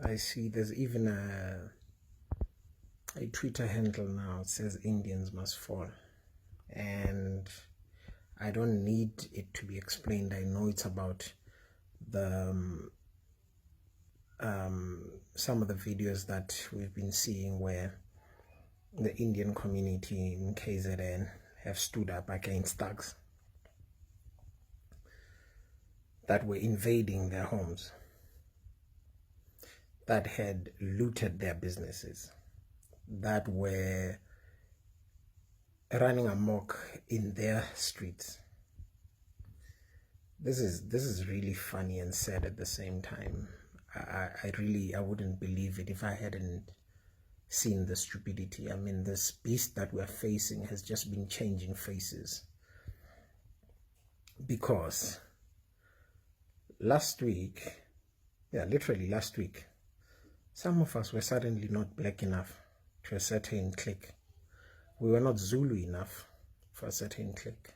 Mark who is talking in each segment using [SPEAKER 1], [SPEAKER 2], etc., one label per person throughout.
[SPEAKER 1] I see there's even a Twitter handle now. It says Indians must fall. And I don't need it to be explained. I know it's about the some of the videos that we've been seeing where the Indian community in KZN have stood up against thugs that were invading their homes, that had looted their businesses, that were running amok in their streets. This is really funny and sad at the same time. I wouldn't believe it if I hadn't seen the stupidity. I mean, this beast that we're facing has just been changing faces. Because last week, literally last week, some of us were suddenly not black enough to a certain clique. We were not Zulu enough for a certain clique.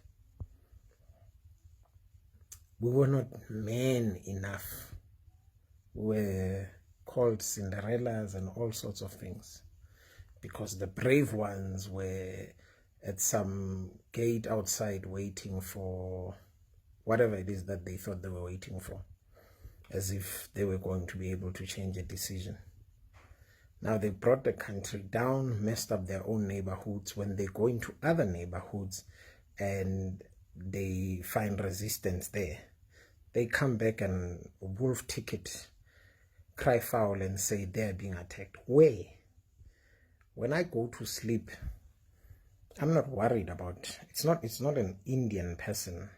[SPEAKER 1] We were not men enough. We were called Cinderellas and all sorts of things, because the brave ones were at some gate outside waiting for whatever it is that they thought they were waiting for, as if they were going to be able to change a decision. Now they brought the country down, messed up their own neighborhoods. When they go into other neighborhoods and they find resistance there, they come back and wolf ticket, cry foul and say they're being attacked. Where? When I go to sleep, I'm not worried about, it's not an Indian person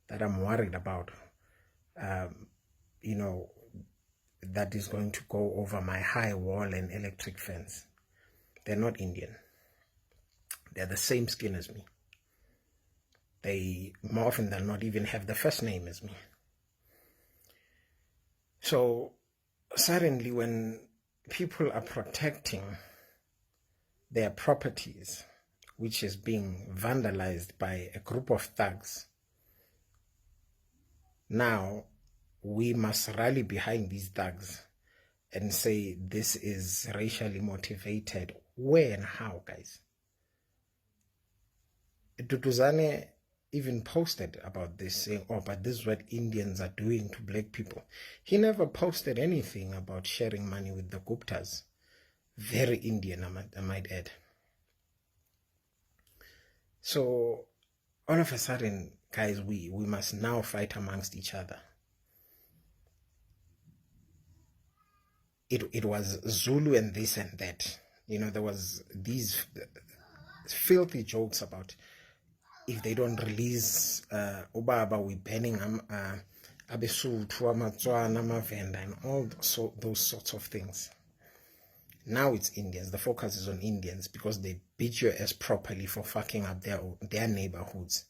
[SPEAKER 1] that I'm worried about, that is going to go over my high wall and electric fence. They're not Indian. They're the same skin as me. They more often than not even have the first name as me. So suddenly when people are protecting their properties, which is being vandalized by a group of thugs, now we must rally behind these thugs and say this is racially motivated. Where and how, guys? Duduzane even posted about this, saying, oh, but this is what Indians are doing to black people. He never posted anything about sharing money with the Guptas. Very Indian, I might add. So all of a sudden, guys, we must now fight amongst each other. It was Zulu and this and that. There was these filthy jokes about if they don't release Obaba, we banning Abesuthu, Amatswana, Mavenda, and all those sorts of things. Now it's Indians. The focus is on Indians because they beat your ass properly for fucking up their neighborhoods.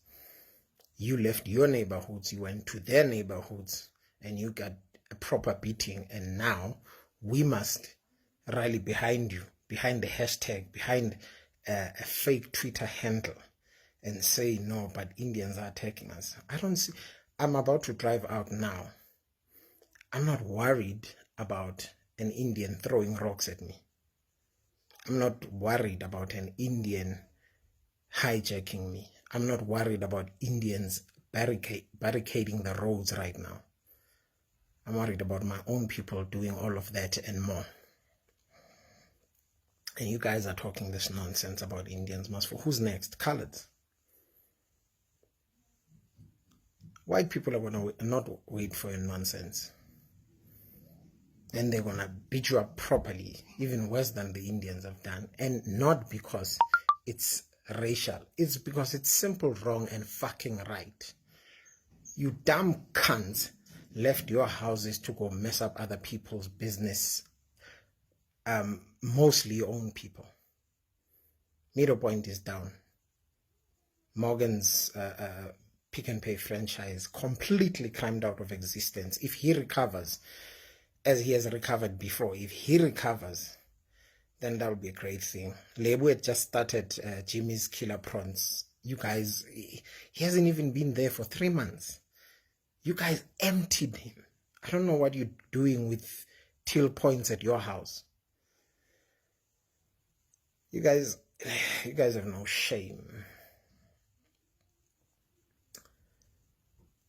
[SPEAKER 1] You left your neighborhoods, you went to their neighborhoods, and you got a proper beating. And now we must rally behind you, behind the hashtag, behind a fake Twitter handle, and say, no, but Indians are attacking us. I don't see. I'm about to drive out now. I'm not worried about an Indian throwing rocks at me. I'm not worried about an Indian hijacking me. I'm not worried about Indians barricading the roads right now. I'm worried about my own people doing all of that and more. And you guys are talking this nonsense about Indians must fall. Who's next? Coloreds. White people are going to not wait for your nonsense. And they're going to beat you up properly, even worse than the Indians have done. And not because it's racial. It's because it's simple wrong and fucking right. You damn cunts left your houses to go mess up other people's business. Mostly your own people. Middle Point is down. Morgan's Pick and Pay franchise completely climbed out of existence. If he recovers, as he has recovered before, if he recovers, then that would be a great thing. Lebu had just started Jimmy's Killer Prawns. You guys, he hasn't even been there for 3 months. You guys emptied him. I don't know what you're doing with till points at your house. You guys have no shame.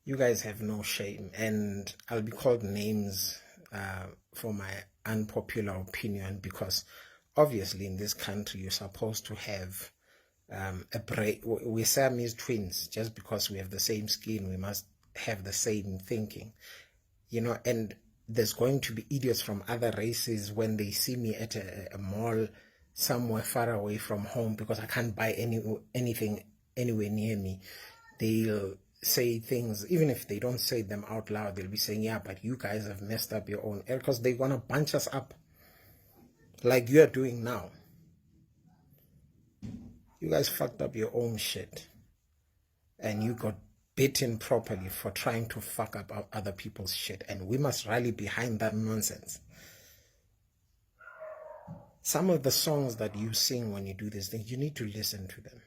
[SPEAKER 1] You guys have no shame, and I'll be called names for my unpopular opinion, because obviously in this country you're supposed to have a break. We Siamese twins. Just because we have the same skin, we must have the same thinking, and there's going to be idiots from other races when they see me at a mall somewhere far away from home, because I can't buy anything anywhere near me. They'll say things, even if they don't say them out loud, they'll be saying, yeah, but you guys have messed up your own, because they want to bunch us up like you're doing now. You guys fucked up your own shit, and you got bitten properly for trying to fuck up other people's shit, and we must rally behind that nonsense. Some of the songs that you sing when you do these things, you need to listen to them.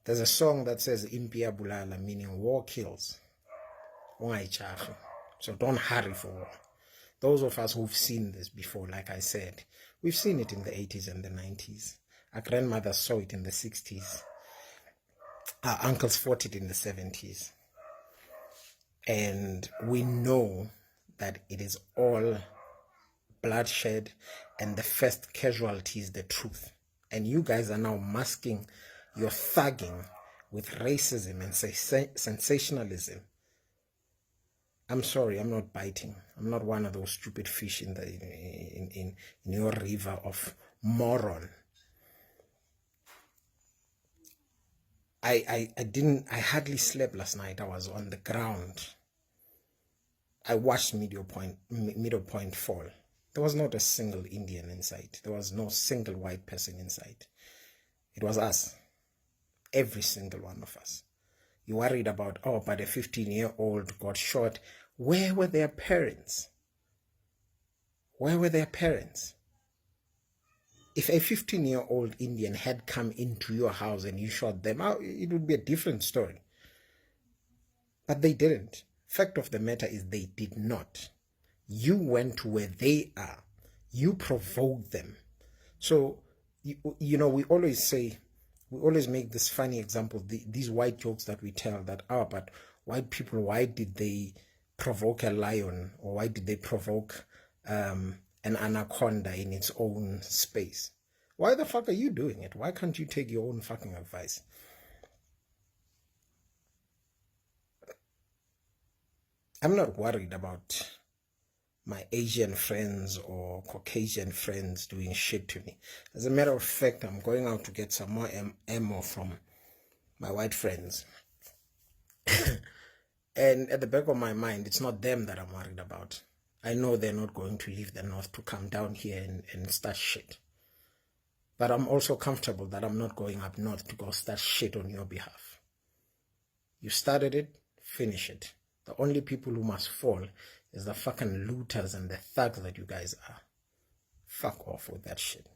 [SPEAKER 1] There's a song that says Impia Bulala, meaning war kills. So don't hurry for war. Those of us who've seen this before, like I said, we've seen it in the 80s and the 90s. Our grandmothers saw it in the 60s. Our uncles fought it in the 70s. And we know that it is all bloodshed, and the first casualty is the truth. And you guys are now masking your thugging with racism and sensationalism. I'm sorry, I'm not biting. I'm not one of those stupid fish in your river of moron. I hardly slept last night. I was on the ground. I watched Middle Point fall. There was not a single Indian in sight. There was no single white person in sight. It was us. Every single one of us. You worried about, oh, but a 15-year-old got shot. Where were their parents? Where were their parents? If a 15-year-old Indian had come into your house and you shot them out, it would be a different story. But they didn't. Fact of the matter is they did not. You went to where they are. You provoked them. So, we always make this funny example, these white jokes that we tell that, but white people, why did they provoke a lion, or why did they provoke an anaconda in its own space? Why the fuck are you doing it? Why can't you take your own fucking advice? I'm not worried about my Asian friends or Caucasian friends doing shit to me. As a matter of fact, I'm going out to get some more ammo from my white friends. And at the back of my mind, it's not them that I'm worried about. I know they're not going to leave the north to come down here and start shit. But I'm also comfortable that I'm not going up north to go start shit on your behalf. You started it, finish it. The only people who must fall is the fucking looters and the thugs that you guys are. Fuck off with that shit.